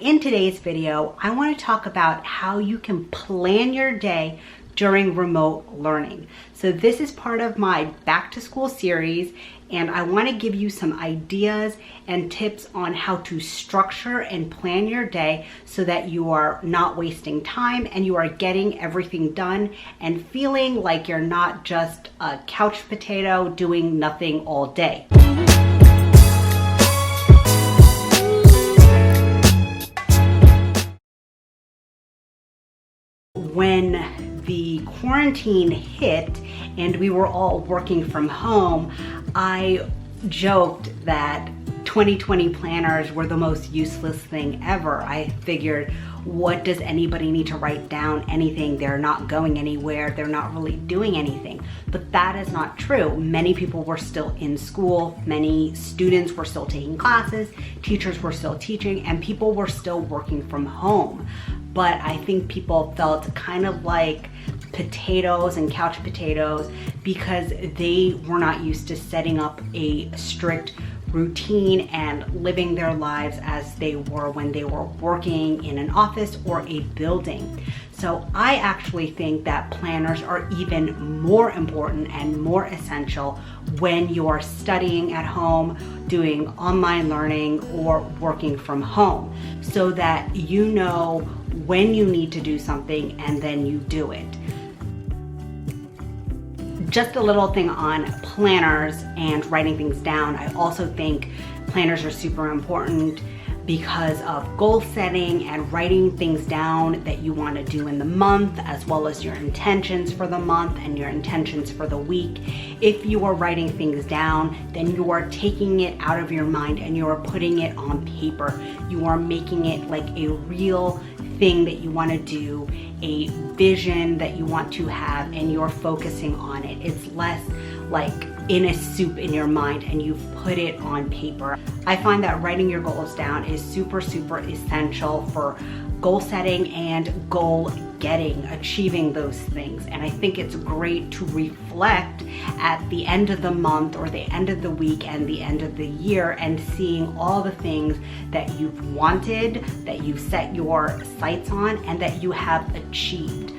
In today's video, I want to talk about how you can plan your day during remote learning. So this is part of my back to school series, and I want to give you some ideas and tips on how to structure and plan your day so that you are not wasting time and you are getting everything done and feeling like you're not just a couch potato doing nothing all day. When the quarantine hit and we were all working from home, I joked that 2020 planners were the most useless thing ever. I figured, what does anybody need to write down anything? They're not going anywhere. They're not really doing anything. But that is not true. Many people were still in school. Many students were still taking classes. Teachers were still teaching, and people were still working from home. But I think people felt kind of like potatoes and couch potatoes because they were not used to setting up a strict routine and living their lives as they were when they were working in an office or a building. So I actually think that planners are even more important and more essential when you are studying at home, doing online learning, or working from home, so that you know when you need to do something and then you do it. Just a little thing on planners and writing things down. I also think planners are super important because of goal setting and writing things down that you want to do in the month, as well as your intentions for the month and your intentions for the week. If you are writing things down, then you are taking it out of your mind and you are putting it on paper. You are making it like a real thing that you want to do, a vision that you want to have, and you're focusing on it. It's less like in a soup in your mind and you've put it on paper. I find that writing your goals down is super essential for goal setting and goal getting, achieving those things. And I think it's great to reflect at the end of the month or the end of the week and the end of the year and seeing all the things that you've wanted, that you've set your sights on, and that you have achieved.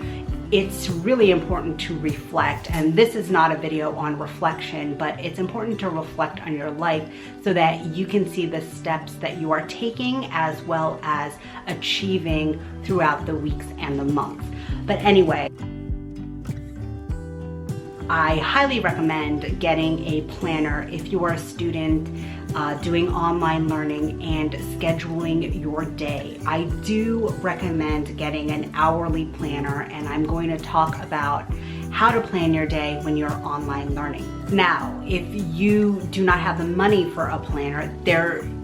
It's really important to reflect, and this is not a video on reflection, but it's important to reflect on your life so that you can see the steps that you are taking as well as achieving throughout the weeks and the months. But anyway, I highly recommend getting a planner if you are a student doing online learning and scheduling your day. I do recommend getting an hourly planner, and I'm going to talk about how to plan your day when you're online learning. Now, if you do not have the money for a planner,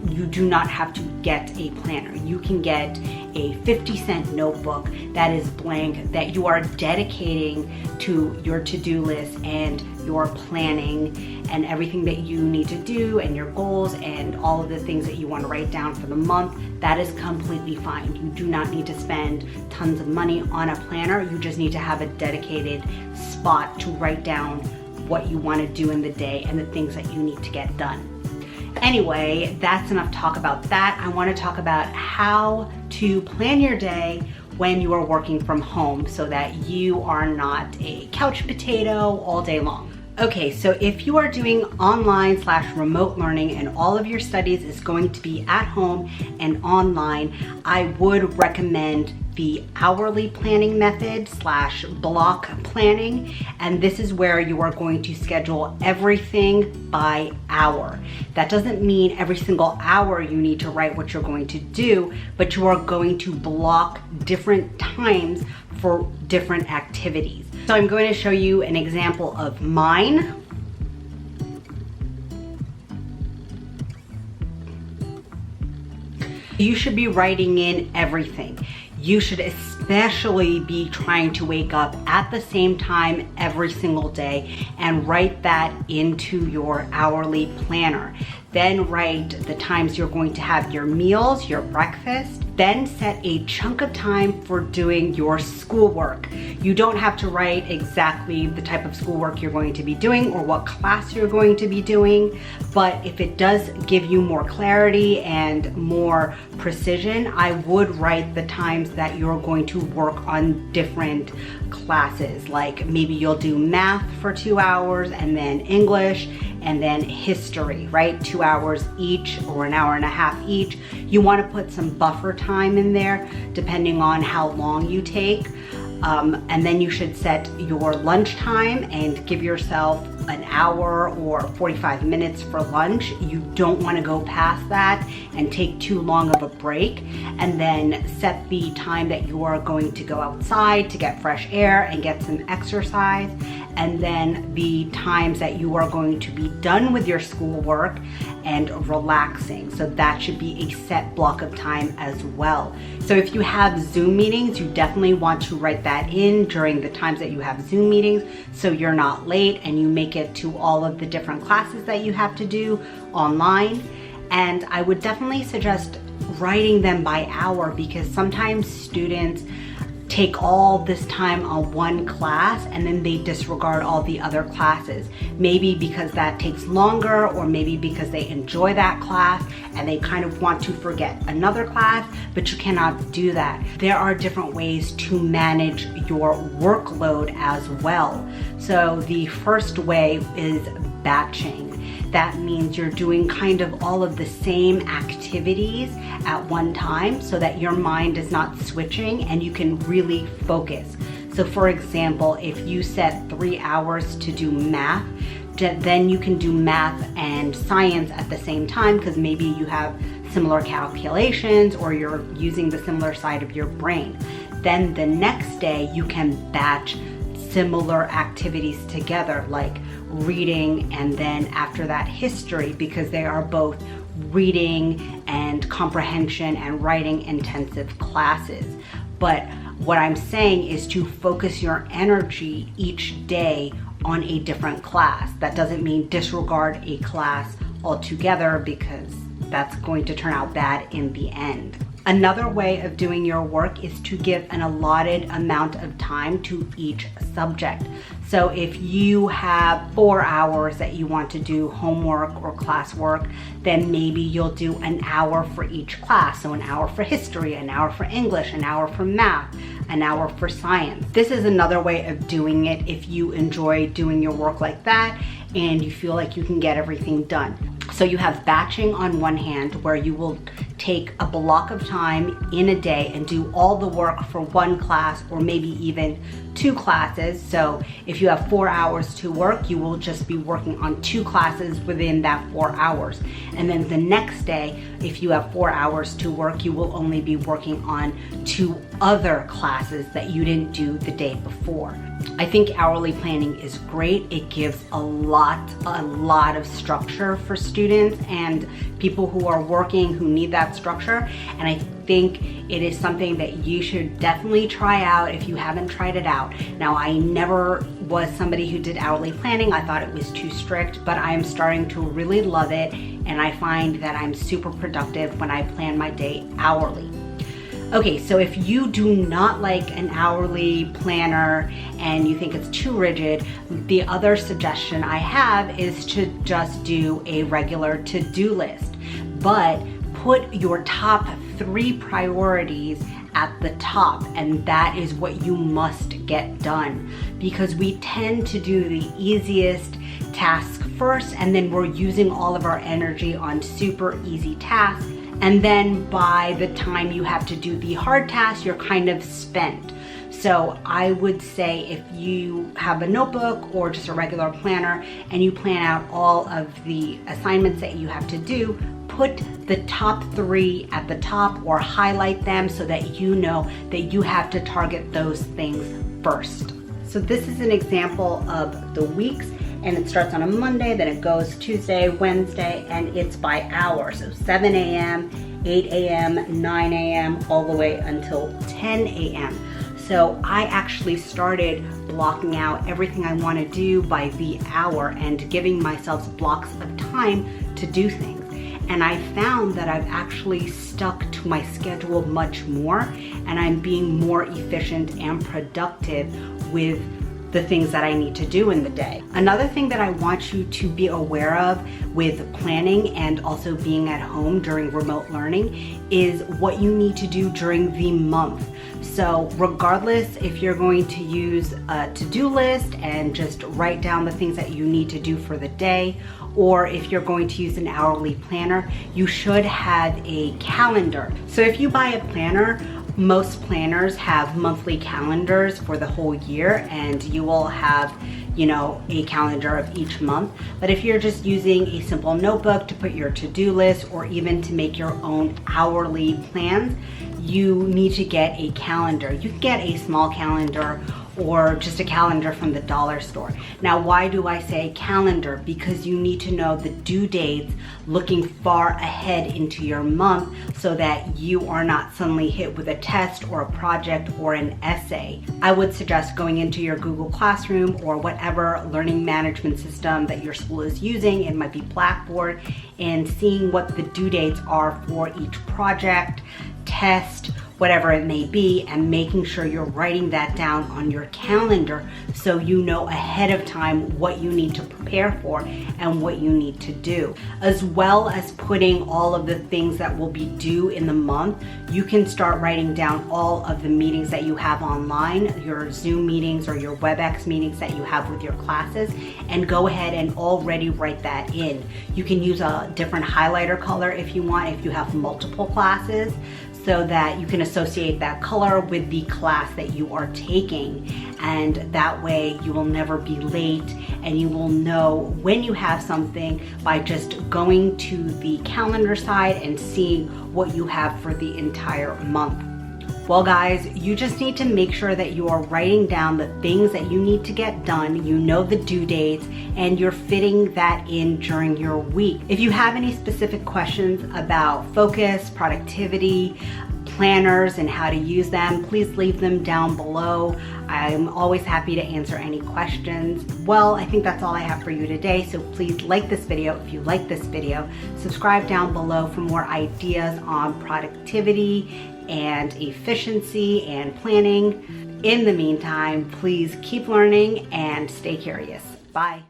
you do not have to get a planner. You can get a 50-cent notebook that is blank that you are dedicating to your to-do list and your planning and everything that you need to do and your goals and all of the things that you want to write down for the month. That is completely fine. You do not need to spend tons of money on a planner. You just need to have a dedicated spot to write down what you want to do in the day and the things that you need to get done. Anyway, that's enough talk about that. I want to talk about how to plan your day when you are working from home so that you are not a couch potato all day long. Okay, so if you are doing online/remote learning and all of your studies is going to be at home and online, I would recommend the hourly planning method / block planning. And this is where you are going to schedule everything by hour. That doesn't mean every single hour you need to write what you're going to do, but you are going to block different times for different activities. So I'm going to show you an example of mine. You should be writing in everything. You should especially be trying to wake up at the same time every single day and write that into your hourly planner. Then write the times you're going to have your meals, your breakfast, Then set a chunk of time for doing your schoolwork. You don't have to write exactly the type of schoolwork you're going to be doing or what class you're going to be doing, but if it does give you more clarity and more precision, I would write the times that you're going to work on different classes. Like maybe you'll do math for 2 hours and then English and then history, right? 2 hours each or an hour and a half each. You want to put some buffer time in there depending on how long you take. And then you should set your lunch time and give yourself an hour or 45 minutes for lunch. You don't want to go past that and take too long of a break. And then set the time that you are going to go outside to get fresh air and get some exercise. And then the times that you are going to be done with your schoolwork and relaxing. So that should be a set block of time as well. So if you have Zoom meetings, you definitely want to write that in during the times that you have Zoom meetings so you're not late and you make it to all of the different classes that you have to do online. And I would definitely suggest writing them by hour, because sometimes students take all this time on one class and then they disregard all the other classes. Maybe because that takes longer, or maybe because they enjoy that class and they kind of want to forget another class, but you cannot do that. There are different ways to manage your workload as well. So the first way is batching. That means you're doing kind of all of the same activities at one time so that your mind is not switching and you can really focus. So for example, if you set 3 hours to do math, then you can do math and science at the same time, because maybe you have similar calculations or you're using the similar side of your brain. Then the next day you can batch similar activities together, like reading and then after that history, because they are both reading and comprehension and writing intensive classes. But what I'm saying is to focus your energy each day on a different class. That doesn't mean disregard a class altogether, because that's going to turn out bad in the end. Another way of doing your work is to give an allotted amount of time to each subject. So if you have 4 hours that you want to do homework or classwork, then maybe you'll do an hour for each class. So an hour for history, an hour for English, an hour for math, an hour for science. This is another way of doing it if you enjoy doing your work like that and you feel like you can get everything done. So you have batching on one hand, where you will take a block of time in a day and do all the work for one class or maybe even 2 classes. So if you have 4 hours to work, you will just be working on 2 classes within that 4 hours. And then the next day, if you have 4 hours to work, you will only be working on 2 other classes that you didn't do the day before. I think hourly planning is great. It gives a lot of structure for students and people who are working who need that structure. And I think it is something that you should definitely try out if you haven't tried it out. Now, I never was somebody who did hourly planning. I thought it was too strict, but I am starting to really love it. And I find that I'm super productive when I plan my day hourly. Okay, so if you do not like an hourly planner and you think it's too rigid, the other suggestion I have is to just do a regular to-do list. But put your top 3 priorities at the top, and that is what you must get done, because we tend to do the easiest task first, and then we're using all of our energy on super easy tasks. And then by the time you have to do the hard tasks, you're kind of spent. So I would say if you have a notebook or just a regular planner and you plan out all of the assignments that you have to do, put the top 3 at the top or highlight them so that you know that you have to target those things first. So this is an example of the weeks, and it starts on a Monday, then it goes Tuesday, Wednesday, and it's by hour. So 7 a.m., 8 a.m., 9 a.m., all the way until 10 a.m. So I actually started blocking out everything I want to do by the hour and giving myself blocks of time to do things. And I found that I've actually stuck to my schedule much more, and I'm being more efficient and productive with the things that I need to do in the day. Another thing that I want you to be aware of with planning and also being at home during remote learning is what you need to do during the month. So regardless if you're going to use a to-do list and just write down the things that you need to do for the day, or if you're going to use an hourly planner, you should have a calendar. So if you buy a planner, most planners have monthly calendars for the whole year, and you will have, a calendar of each month. But if you're just using a simple notebook to put your to-do list or even to make your own hourly plans, you need to get a calendar. You can get a small calendar or just a calendar from the dollar store. Now, why do I say calendar? Because you need to know the due dates looking far ahead into your month so that you are not suddenly hit with a test or a project or an essay. I would suggest going into your Google Classroom or whatever learning management system that your school is using. It might be Blackboard, and seeing what the due dates are for each project, test, whatever it may be, and making sure you're writing that down on your calendar so you know ahead of time what you need to prepare for and what you need to do. As well as putting all of the things that will be due in the month, you can start writing down all of the meetings that you have online, your Zoom meetings or your WebEx meetings that you have with your classes, and go ahead and already write that in. You can use a different highlighter color if you want, if you have multiple classes, so that you can associate that color with the class that you are taking. And that way you will never be late, and you will know when you have something by just going to the calendar side and seeing what you have for the entire month. Well guys, you just need to make sure that you are writing down the things that you need to get done, you know the due dates, and you're fitting that in during your week. If you have any specific questions about focus, productivity, planners, and how to use them, please leave them down below. I'm always happy to answer any questions. Well, I think that's all I have for you today, so please like this video if you like this video. Subscribe down below for more ideas on productivity and efficiency and planning. In the meantime, please keep learning and stay curious. Bye.